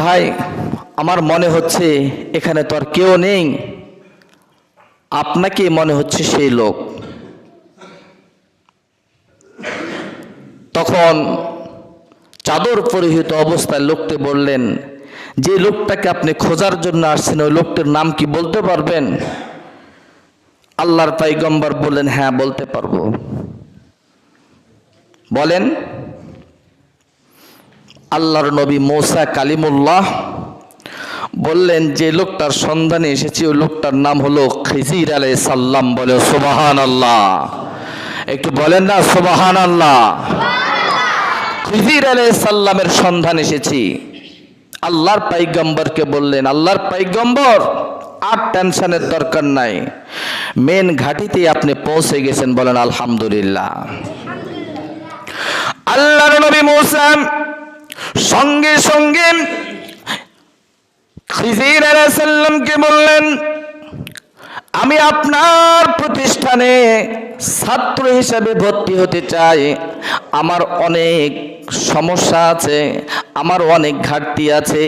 ভাই আমার মনে হচ্ছে এখানে তো আর কেউ নেই, আপনাকে মনে হচ্ছে সেই লোক। তখন চাদর পরিহিত অবস্থায় লোকটি বললেন, যে লোকটাকে আপনি খোঁজার জন্য আসছেন ওই লোকটির নাম কি বলতে পারবেন? আল্লাহর পয়গম্বর বললেন, হ্যাঁ বলতে পারবো। বলেন। আল্লাহর নবী মুসা কালিমুল্লাহ বললেন, যে লোকটার সন্ধানে এসেছি ওই লোকটার নাম হলো খিজির আলাইহিস সালাম। বলে সুবহানাল্লাহ, একটু বলেন না সুবহানাল্লাহ। খিজির আলাইহিস সালামের সন্ধান এসেছি। আল্লাহর পয়গম্বরকে বললেন, আল্লাহর পয়গম্বর আর টেনশনের দরকার নাই, মেন ঘাটিতে আপনি পৌঁছে গেছেন। বলেন আলহামদুলিল্লাহ। আল্লাহর নবী মুসা সঙ্গে সঙ্গে খিজির আলাইহিস সালামকে বললেন, আমি আপনার প্রতিষ্ঠানে ছাত্র হিসেবে ভর্তি হতে চাই। আমার অনেক সমস্যা আছে, আমার অনেক ঘাটতি আছে।